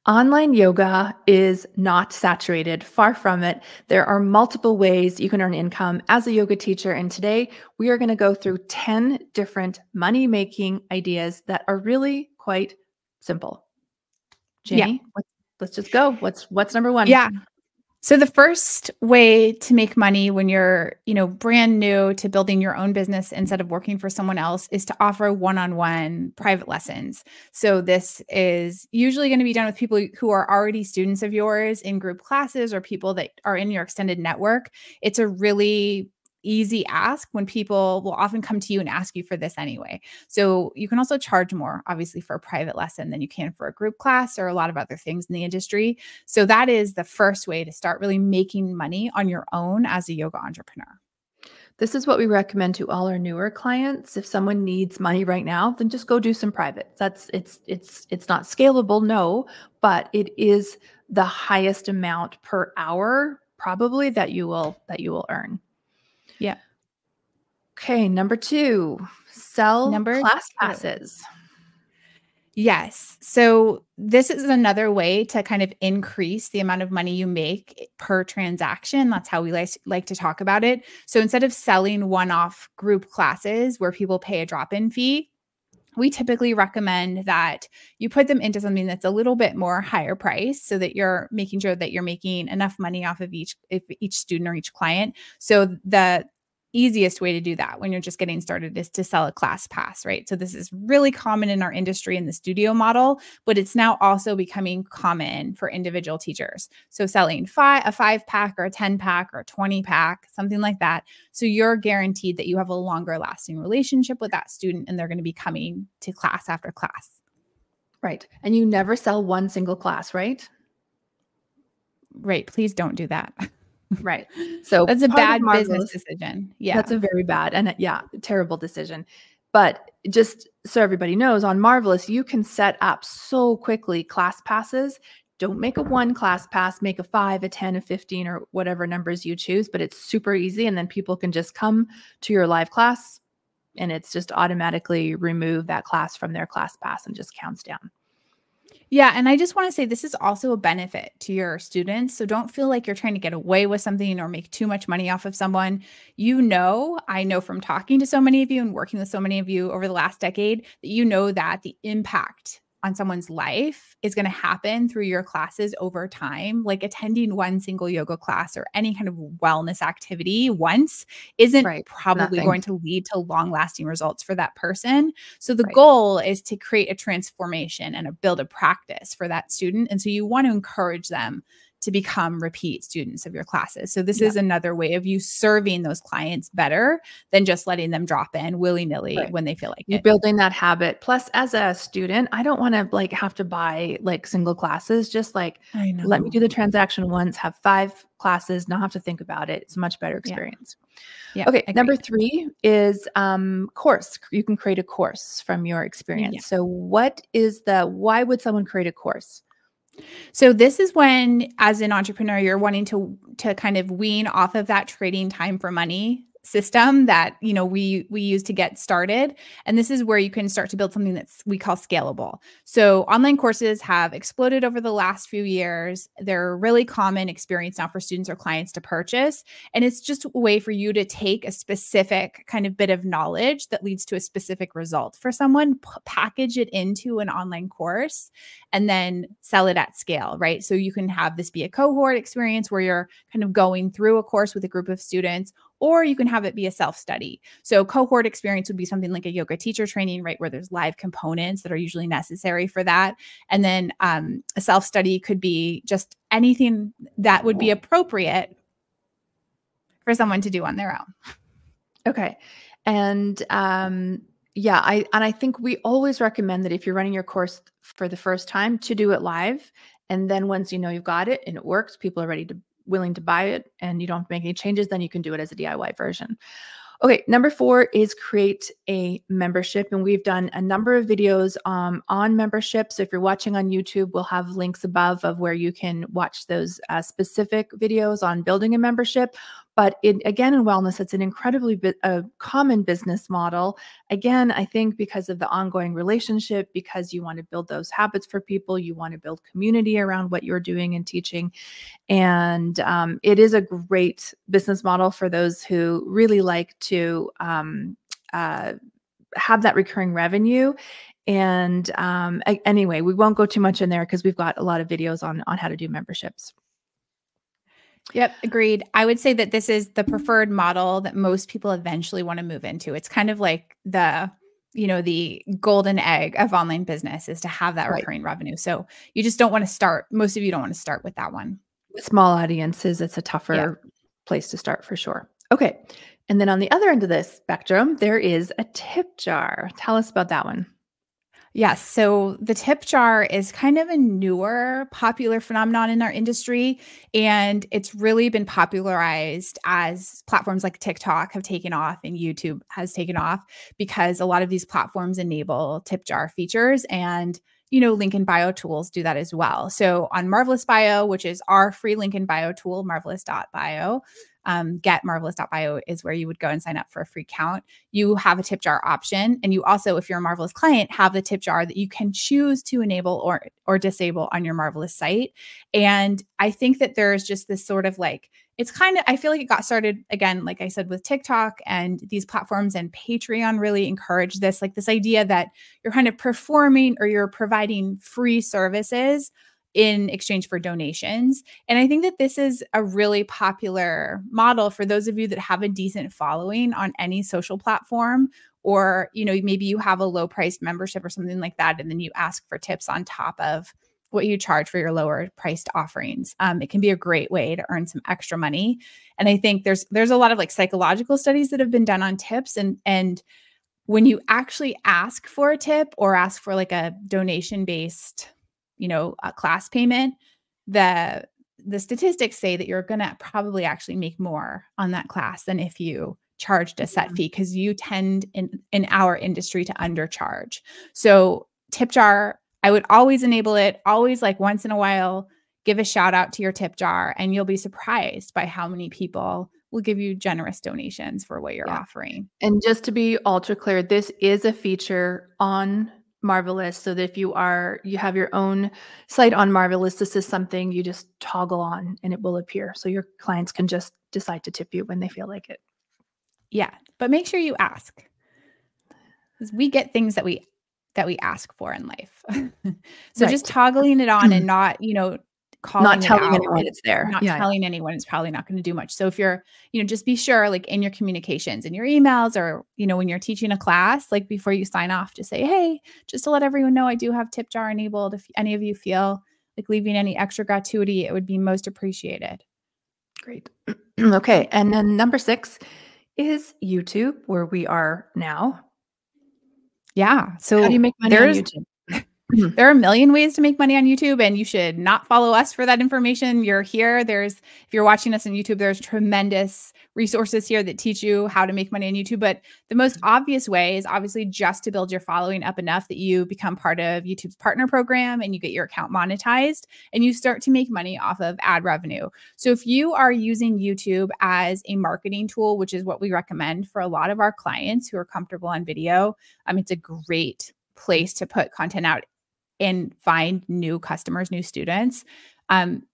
Online yoga is not saturated, far from it. There are multiple ways you can earn income as a yoga teacher. And today we are going to go through 10 different money making ideas that are really quite simple. Yeah. Janie, let's just go. What's number one? Yeah. So the first way to make money when you're, brand new to building your own business instead of working for someone else is to offer one-on-one private lessons. So this is usually going to be done with people who are already students of yours in group classes or people that are in your extended network. It's a really easy ask when people will often come to you and ask you for this anyway. So you can also charge more, obviously, for a private lesson than you can for a group class or a lot of other things in the industry. So that is the first way to start really making money on your own as a yoga entrepreneur. This is what we recommend to all our newer clients. If someone needs money right now, then just go do some private. It's not scalable, no, but it is the highest amount per hour probably that you will earn. Yeah. Okay, number 2, sell class passes. Yes. So this is another way to kind of increase the amount of money you make per transaction. That's how we like to talk about it. So instead of selling one-off group classes where people pay a drop-in fee, we typically recommend that you put them into something that's a little bit more higher price so that you're making sure that you're making enough money off of each student or each client. So the easiest way to do that when you're just getting started is to sell a class pass, right? So this is really common in our industry in the studio model, but it's now also becoming common for individual teachers. So selling a 5-pack or a 10-pack or a 20-pack, something like that. So you're guaranteed that you have a longer lasting relationship with that student and they're going to be coming to class after class. Right. And you never sell one single class, right? Right. Please don't do that. Right. So that's a bad business decision. Yeah. That's a very bad and terrible decision. But just so everybody knows, on Marvelous, you can set up so quickly class passes. Don't make a 1 class pass, make a 5, a 10, a 15, or whatever numbers you choose, but it's super easy. And then people can just come to your live class and it's just automatically remove that class from their class pass and just counts down. Yeah. And I just want to say this is also a benefit to your students. So don't feel like you're trying to get away with something or make too much money off of someone. I know from talking to so many of you and working with so many of you over the last decade that you know that the impact on someone's life is going to happen through your classes over time. Like attending one single yoga class or any kind of wellness activity once isn't probably going to lead to long-lasting results for that person. So the goal is to create a transformation and build a practice for that student. And so you want to encourage them to become repeat students of your classes. So this is another way of you serving those clients better than just letting them drop in willy-nilly when they feel like You're building that habit. Plus, as a student, I don't want to have to buy single classes. Just let me do the transaction once, have 5 classes, not have to think about it. It's a much better experience. Yeah. Okay. Number 3 is course. You can create a course from your experience. Yeah. So why would someone create a course? So this is when, as an entrepreneur, you're wanting to kind of wean off of that trading time for money system that, we use to get started. And this is where you can start to build something we call scalable. So online courses have exploded over the last few years. They're a really common experience now for students or clients to purchase. And it's just a way for you to take a specific kind of bit of knowledge that leads to a specific result for someone, package it into an online course, and then sell it at scale, right? So you can have this be a cohort experience where you're kind of going through a course with a group of students, or you can have it be a self-study. So cohort experience would be something like a yoga teacher training, right? Where there's live components that are usually necessary for that. And then a self-study could be just anything that would be appropriate for someone to do on their own. Okay. And I think we always recommend that if you're running your course for the first time to do it live. And then once you know you've got it and it works, people are willing to buy it and you don't have to make any changes, then you can do it as a DIY version. Okay, number 4 is create a membership. And we've done a number of videos on membership. So if you're watching on YouTube, we'll have links above of where you can watch those specific videos on building a membership. But again, in wellness, it's an incredibly common business model. Again, I think because of the ongoing relationship, because you want to build those habits for people, you want to build community around what you're doing and teaching. And it is a great business model for those who really like to have that recurring revenue. And anyway, we won't go too much in there because we've got a lot of videos on how to do memberships. Yep, agreed. I would say that this is the preferred model that most people eventually want to move into. It's kind of like the golden egg of online business is to have that recurring revenue. So you just don't want to start. Most of you don't want to start with that one. With small audiences, it's a tougher place to start for sure. Okay. And then on the other end of this spectrum, there is a tip jar. Tell us about that one. Yes. So the tip jar is kind of a newer popular phenomenon in our industry. And it's really been popularized as platforms like TikTok have taken off and YouTube has taken off because a lot of these platforms enable tip jar features, and link in bio tools do that as well. So on Marvelous Bio, which is our free link in bio tool, marvelous.bio, getmarvelous.bio is where you would go and sign up for a free account. You have a tip jar option. And you also, if you're a Marvelous client, have the tip jar that you can choose to enable or disable on your Marvelous site. And I think that there's just this sort of I feel like it got started again, like I said, with TikTok and these platforms, and Patreon really encouraged this, this idea that you're kind of performing or you're providing free services in exchange for donations. And I think that this is a really popular model for those of you that have a decent following on any social platform, or, maybe you have a low priced membership or something like that, and then you ask for tips on top of what you charge for your lower priced offerings. It can be a great way to earn some extra money. And I think there's a lot of psychological studies that have been done on tips, and when you actually ask for a tip or ask for a donation based a class payment, the statistics say that you're going to probably actually make more on that class than if you charged a set fee, because you tend in our industry to undercharge. So tip jar, I would always enable it, always once in a while, give a shout out to your tip jar, and you'll be surprised by how many people will give you generous donations for what you're offering. And just to be ultra clear, this is a feature on Marvelous, so that if you have your own site on Marvelous, this is something you just toggle on and it will appear. So your clients can just decide to tip you when they feel like it. Yeah, but make sure you ask, because we get things that we ask for in life. So just toggling it on and not, not telling anyone it's there. Not telling anyone it's probably not going to do much. So if you're, just be sure, in your communications, in your emails, or, when you're teaching a class, before you sign off, just say, hey, just to let everyone know, I do have tip jar enabled. If any of you feel like leaving any extra gratuity, it would be most appreciated. Great. Okay. And then number 6 is YouTube, where we are now. Yeah. So how do you make money on YouTube? There are a million ways to make money on YouTube, and you should not follow us for that information. You're here. If you're watching us on YouTube, there's tremendous resources here that teach you how to make money on YouTube. But the most obvious way is obviously just to build your following up enough that you become part of YouTube's partner program and you get your account monetized and you start to make money off of ad revenue. So if you are using YouTube as a marketing tool, which is what we recommend for a lot of our clients who are comfortable on video, it's a great place to put content out and find new customers, new students.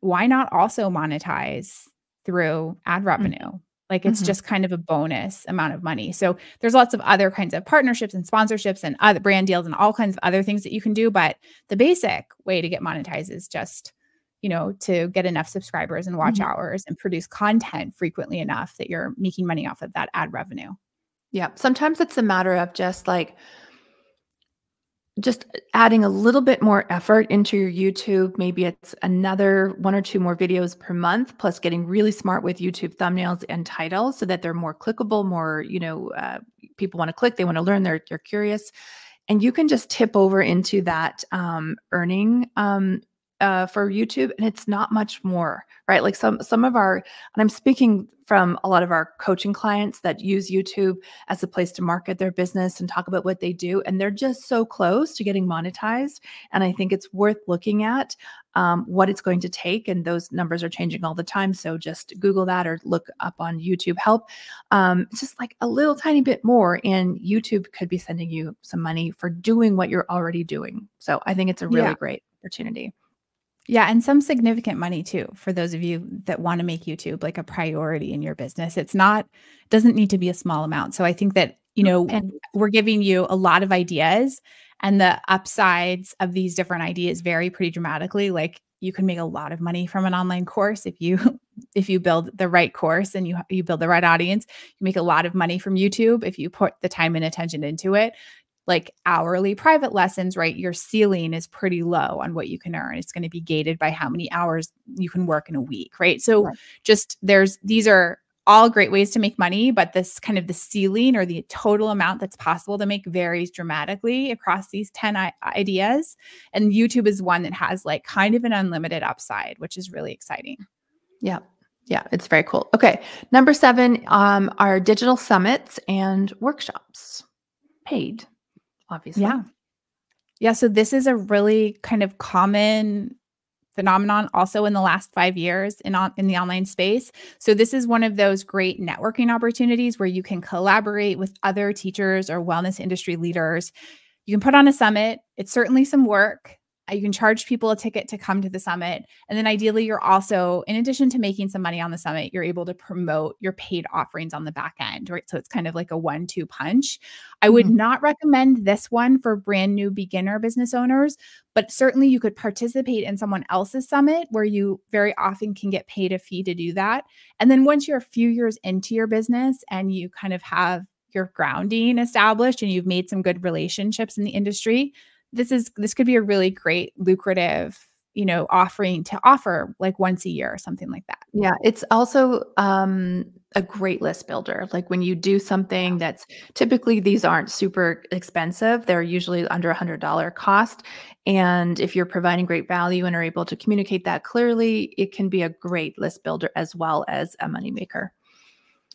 Why not also monetize through ad revenue? It's just kind of a bonus amount of money. So there's lots of other kinds of partnerships and sponsorships and other brand deals and all kinds of other things that you can do. But the basic way to get monetized is just, to get enough subscribers and watch hours and produce content frequently enough that you're making money off of that ad revenue. Yeah. Sometimes it's a matter of just adding a little bit more effort into your YouTube. Maybe it's another 1 or 2 more videos per month, plus getting really smart with YouTube thumbnails and titles so that they're more clickable, more, people want to click, they want to learn, they're curious. And you can just tip over into that earning for YouTube, and it's not much more, right? Like some of our, and I'm speaking from a lot of our coaching clients that use YouTube as a place to market their business and talk about what they do, and they're just so close to getting monetized. And I think it's worth looking at what it's going to take, and those numbers are changing all the time. So just Google that or look up on YouTube help. Just like a little tiny bit more, and YouTube could be sending you some money for doing what you're already doing. So I think it's a really great opportunity. Yeah. And some significant money too, for those of you that want to make YouTube like a priority in your business. Doesn't need to be a small amount. So I think that, And we're giving you a lot of ideas, and the upsides of these different ideas vary pretty dramatically. Like, you can make a lot of money from an online course if you build the right course and you build the right audience. You make a lot of money from YouTube if you put the time and attention into it. Like hourly private lessons, right? Your ceiling is pretty low on what you can earn. It's going to be gated by how many hours you can work in a week, right? So these are all great ways to make money, but this kind of the ceiling or the total amount that's possible to make varies dramatically across these 10 ideas. And YouTube is one that has like kind of an unlimited upside, which is really exciting. Yeah. Yeah, it's very cool. Okay. Number 7 are digital summits and workshops. Paid, obviously. Yeah. Yeah. So this is a really kind of common phenomenon also in the last 5 years in the online space. So this is one of those great networking opportunities where you can collaborate with other teachers or wellness industry leaders. You can put on a summit. It's certainly some work. You can charge people a ticket to come to the summit. And then ideally, you're also, in addition to making some money on the summit, you're able to promote your paid offerings on the back end, right? So it's kind of like a 1-2 punch. I would not recommend this one for brand new beginner business owners, but certainly you could participate in someone else's summit where you very often can get paid a fee to do that. And then once you're a few years into your business and you kind of have your grounding established and you've made some good relationships in the industry, this could be a really great, lucrative, offering to offer like once a year or something like that. Yeah, it's also a great list builder. Like when you do something that's typically, these aren't super expensive. They're usually under $100 cost. And if you're providing great value and are able to communicate that clearly, it can be a great list builder as well as a moneymaker.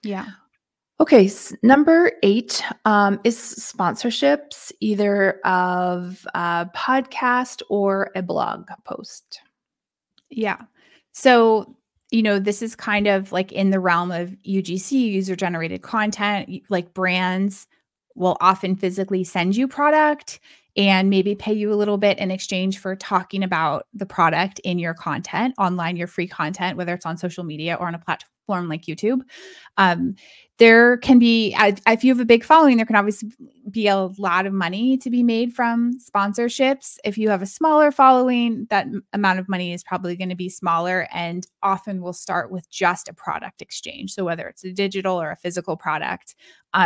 Yeah. Okay, number 8 is sponsorships, either of a podcast or a blog post. Yeah. So, this is kind of like in the realm of UGC, user-generated content. Like brands will often physically send you product and maybe pay you a little bit in exchange for talking about the product in your content, online, your free content, whether it's on social media or on a platform like YouTube. There can be, if you have a big following, there can obviously be a lot of money to be made from sponsorships. If you have a smaller following, that amount of money is probably going to be smaller and often will start with just a product exchange. So whether it's a digital or a physical product,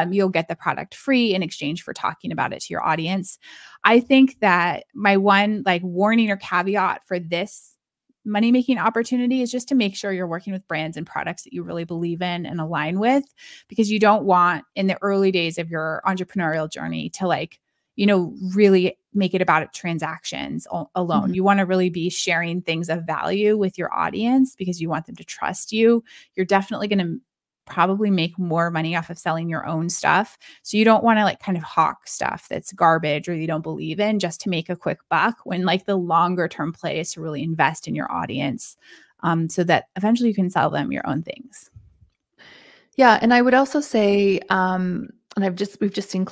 you'll get the product free in exchange for talking about it to your audience. I think that my one warning or caveat for this money-making opportunity is just to make sure you're working with brands and products that you really believe in and align with, because you don't want in the early days of your entrepreneurial journey to really make it about transactions alone. You want to really be sharing things of value with your audience because you want them to trust you. You're definitely going to probably make more money off of selling your own stuff. So you don't want to kind of hawk stuff that's garbage or you don't believe in just to make a quick buck, when the longer term play is to really invest in your audience so that eventually you can sell them your own things. Yeah. And I would also say, and we've just seen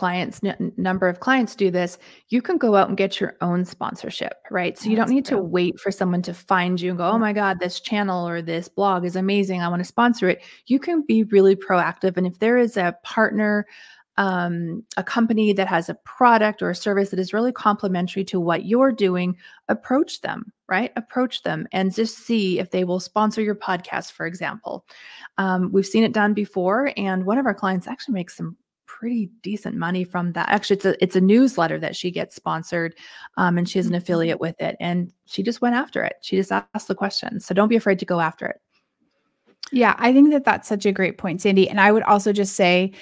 number of clients do this. You can go out and get your own sponsorship, right? So you don't need to wait for someone to find you and go, oh my God, this channel or this blog is amazing, I want to sponsor it. You can be really proactive. And if there is a partner, a company that has a product or a service that is really complementary to what you're doing, approach them, right? Approach them and just see if they will sponsor your podcast, for example. We've seen it done before. And one of our clients actually makes some pretty decent money from that. Actually, it's a newsletter that she gets sponsored, and she has an affiliate with it. And she just went after it. She just asked the questions. So don't be afraid to go after it. Yeah, I think that that's such a great point, Sandy. And I would also just say,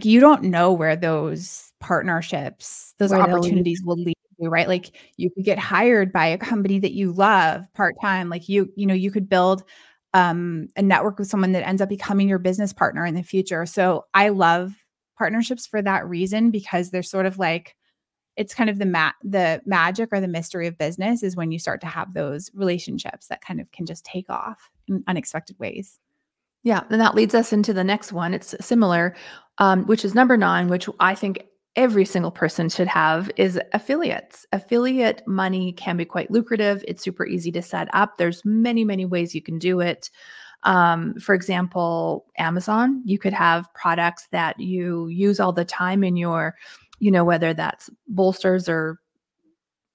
you don't know where those partnerships, those opportunities will lead to, right? Like you could get hired by a company that you love part-time. Like you could build a network with someone that ends up becoming your business partner in the future. So I love partnerships for that reason, because they're sort of like, it's kind of the magic or the mystery of business is when you start to have those relationships that kind of can just take off in unexpected ways. Yeah, and that leads us into the next one. It's similar, which is number 9, which I think every single person should have, is affiliates. Affiliate money can be quite lucrative. It's super easy to set up. There's many, many ways you can do it. For example, Amazon, you could have products that you use all the time in your, whether that's bolsters or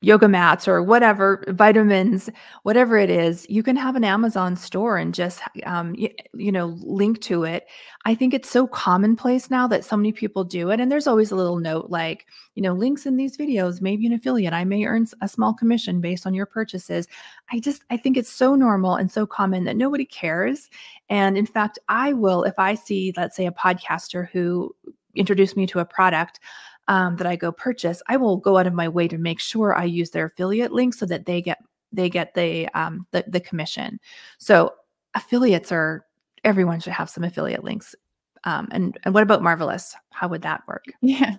yoga mats or whatever, vitamins, whatever it is, you can have an Amazon store and just, link to it. I think it's so commonplace now that so many people do it. And there's always a little note like, links in these videos, maybe an affiliate, I may earn a small commission based on your purchases. I think it's so normal and so common that nobody cares. And in fact, I will, if I see, let's say, a podcaster who introduced me to a product, that I go purchase, I will go out of my way to make sure I use their affiliate link so that they get the commission. So affiliates everyone should have some affiliate links. And what about Marvelous? How would that work? Yeah.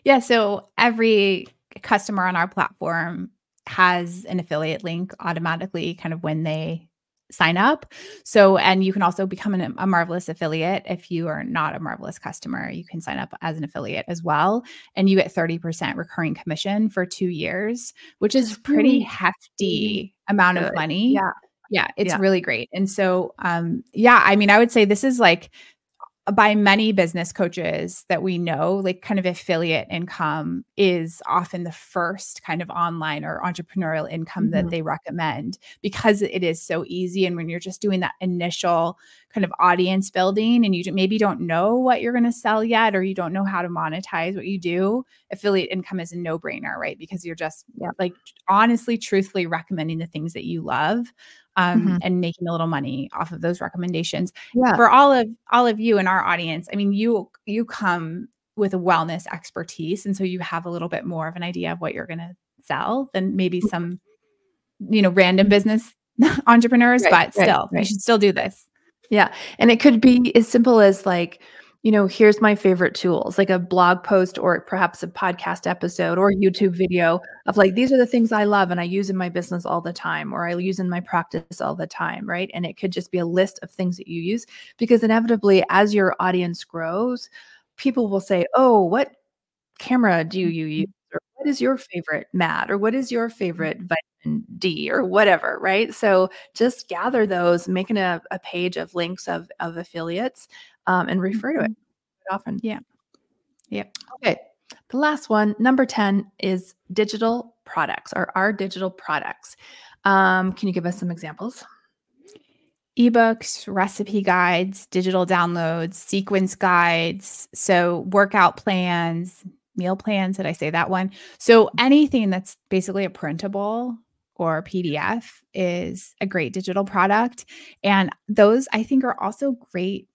Yeah. So every customer on our platform has an affiliate link automatically kind of when they sign up. So, and you can also become a Marvelous affiliate. If you are not a Marvelous customer, you can sign up as an affiliate as well. And you get 30% recurring commission for 2 years, which is pretty hefty amount of money. Yeah. Yeah. It's really great. And so, I mean, I would say this is like, by many business coaches that we know, like kind of affiliate income is often the first kind of online or entrepreneurial income that they recommend, because it is so easy. And when you're just doing that initial kind of audience building and you maybe don't know what you're going to sell yet, or you don't know how to monetize what you do, affiliate income is a no-brainer, right? Because you're just like honestly, truthfully recommending the things that you love. And making a little money off of those recommendations. Yeah. For all of you in our audience, I mean, you come with a wellness expertise, and so you have a little bit more of an idea of what you're going to sell than maybe some, random business entrepreneurs. But still, you should still do this. Yeah, and it could be as simple as like, here's my favorite tools, like a blog post or perhaps a podcast episode or YouTube video of like, these are the things I love and I use in my business all the time, or I use in my practice all the time, right? And it could just be a list of things that you use, because inevitably as your audience grows, people will say, oh, what camera do you use? Or what is your favorite mat? Or what is your favorite vitamin D or whatever, right? So just gather those, making a page of links of affiliates, and refer to it often. Yeah. Okay. The last one, number 10, is digital products, or our digital products. Can you give us some examples? Ebooks, recipe guides, digital downloads, sequence guides, so workout plans, meal plans. Did I say that one? So anything that's basically a printable or a PDF is a great digital product. And those, I think, are also great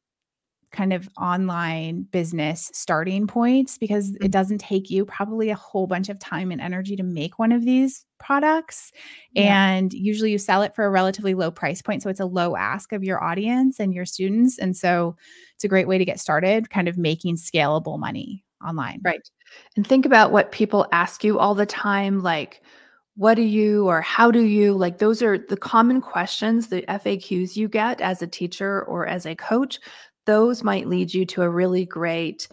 kind of online business starting points, because it doesn't take you probably a whole bunch of time and energy to make one of these products. And usually you sell it for a relatively low price point. So it's a low ask of your audience and your students. And so it's a great way to get started kind of making scalable money online. Right. And think about what people ask you all the time, like, what do you, or how do you, like, those are the common questions, the FAQs you get as a teacher or as a coach. Those might lead you to a really great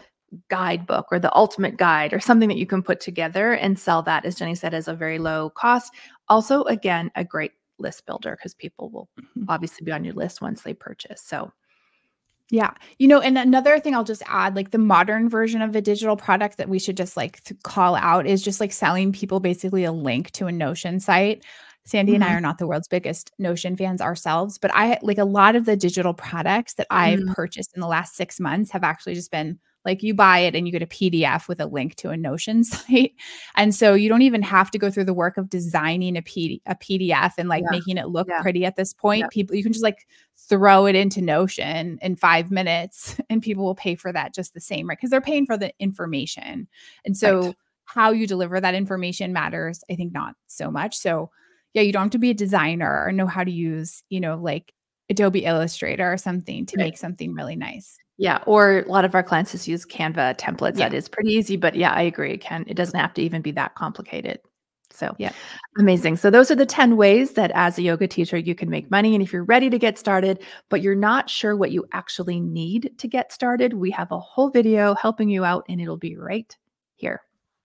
guidebook or the ultimate guide or something that you can put together and sell that, as Jenny said, as a very low cost. Also, again, a great list builder, because people will obviously be on your list once they purchase. So yeah. And another thing I'll just add, like the modern version of a digital product that we should just like call out is just like selling people basically a link to a Notion site. Sandy and I are not the world's biggest Notion fans ourselves, but I like a lot of the digital products that I've purchased in the last 6 months have actually just been like, you buy it and you get a PDF with a link to a Notion site. And so you don't even have to go through the work of designing a PDF and like making it look pretty at this point. You can just like throw it into Notion in 5 minutes and people will pay for that just the same, right? Because they're paying for the information. And so how you deliver that information matters. I think not so much. So yeah, you don't have to be a designer or know how to use, like Adobe Illustrator or something to Right. make something really nice. Yeah, or a lot of our clients just use Canva templates. Yeah. That is pretty easy, but yeah, I agree. It doesn't have to even be that complicated. So Yeah. amazing. So those are the 10 ways that as a yoga teacher, you can make money. And if you're ready to get started, but you're not sure what you actually need to get started, we have a whole video helping you out and it'll be right